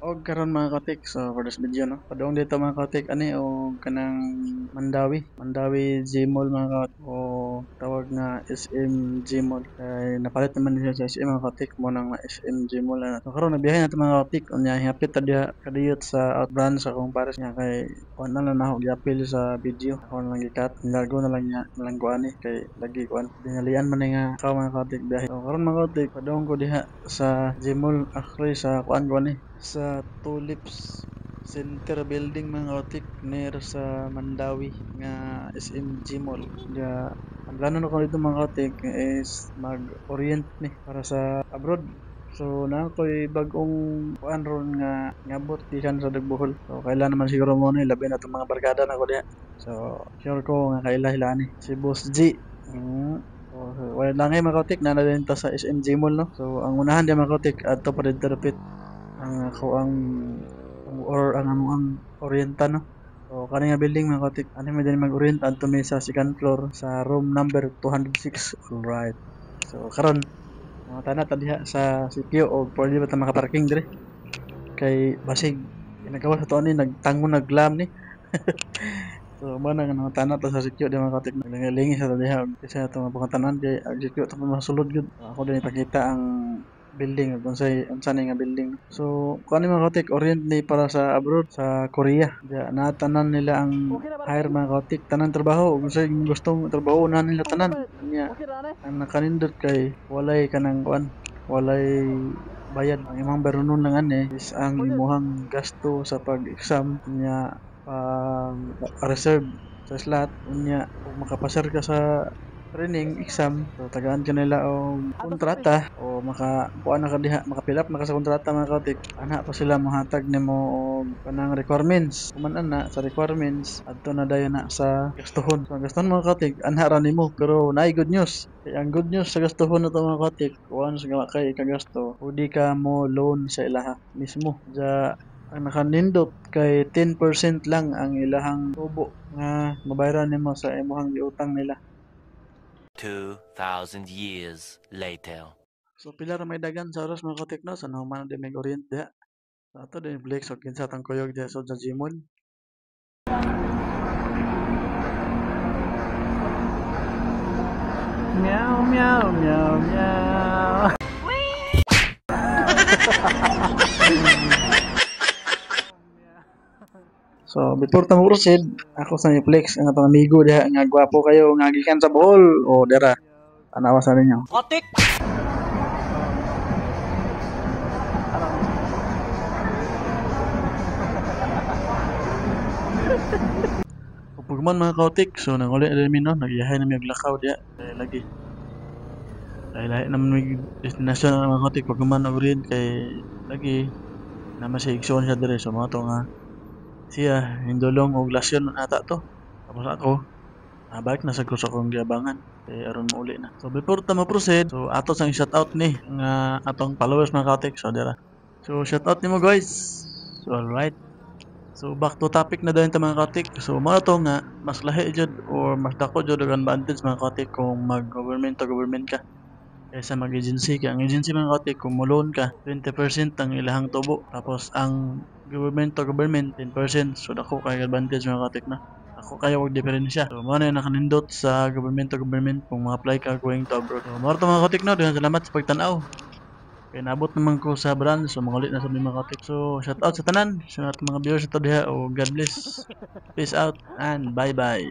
Og karon mga kotik, so for this video no, padung dito mga kotik ani o kanang Mandawi Gmall mga kotik o tawag nga SM Gmall. Kay napalit naman niya sa SM mga kotik mo nang SM Gmall na. So karon nabiyahe nato mga kotik unya hapit ta diha kadiyot sa outbrand sa kong pares niya kay kuan na lang ako giapil sa video. Ako na lang gikat, nilago na lang niya nalang kuani kay lagi kuan. Dinalian man nga ako mga kotik biyahe. So karon mga kotik padung ko diha sa Gmall actually sa kuan ko ni sa Tulips Center Building mga otik near sa Mandawi nga SMG Mall. Ya, ang plano na ko dito mga otik is mag-orient ni para sa abroad. So na ko'y bagong kuan ron nga ngabot gikan sa Dagbohol. So kailan naman siguro mo ni labi na itong mga barkada na ko diha. So sure ko nga kaila ni si Boss G. So, wala lang mga kautik na din ta sa SMG Mall no. So ang unahan di mga kautik adto pa dito dapit ang ako ang orienta no. So kani nga building mga kautik ani mo din mag-orient adto mi sa second floor sa room number 206. Alright. So karon mga tanat diha sa sitio o pwede ba ta makaparking dire kay basig ginagawa sa tuon ni nagtango naglam ni. So mo na nga tanat sa sitio di mga kautik naglingi sa diha kasi ato mga tanan kay ang sitio ta masulod gyud. Ako din ipakita ang building kung unsa ni nga building. So kuan ni mga kautik orient ni para sa abroad sa Korea. Diya natanan nila ang hire mga kautik tanan trabaho kung sa gustong trabaho na nila tanan. Nya ang nakanindot kay walay kanang kuan walay bayad ang imong barunon lang ani is ang imuhang gasto sa pag-exam nya reserve sa slot unya kung makapasar ka sa training exam so tagaan ka nila og kontrata o makakuha na ka diha makapilap na ka sa kontrata mga kautik ana pa sila mohatag nimo og kanang requirements kuman ana sa requirements adto na dayon na sa gastuhon so ang gastuhon mga kautik anha ra nimo pero naay good news kay ang good news sa gastuhon nato mga kautik once nga kay kagasto pwede ka mo loan sa ilaha mismo ja ang nakanindot kay 10% lang ang ilahang tubo nga mabayaran nimo sa imong giutang nila. 2,000 years later. So pila ra may dagan sa oras mga katekno sa nahuman di may orient diha. Sa ato din flex o kinsa tang kuyog diha sa Gmall. Meow meow meow meow. So before ta proceed, ako sa flex ang atong amigo diha nga gwapo kayo nga gikan sa Bohol o dira. Tanawa sa ninyo. Kotik! Pagman mga kautik, so nanguli na mi no, nagyahay na mi og lakaw diha. Lagi. Lahi-lahi naman may destinasyon ng mga kautik pagman og rin kay lagi na masigson siya dire so mga to nga siya hindulong og lasyon ata to. Tapos ako balik na sa sa kong giabangan kay aron mauli na. So before ta ma-proceed, so ato sang shout out ni nga atong followers mga kautik so dira. So shout out nimo guys. So alright. So back to topic na dayon ta mga kautik. So mga to nga mas lahi jud or mas dako jud ang advantage mga kautik kung mag government to government ka kaysa mag agency ka. Ang agency mga kautik kung mo-loan ka 20% ang ilahang tubo tapos ang government to government 10%. So dako kay advantage mga kautik na. Ako kayo og diferensya. So mo na nakanindot sa government to government kung ma-apply ka going to abroad. So mo to mga kautik no, daghang salamat sa pagtan-aw. Kaya nabot naman ko sa brand so mangulit na sa mga kautik. So shout out sa tanan sa mga viewers ito diha o God bless. Peace out and bye bye.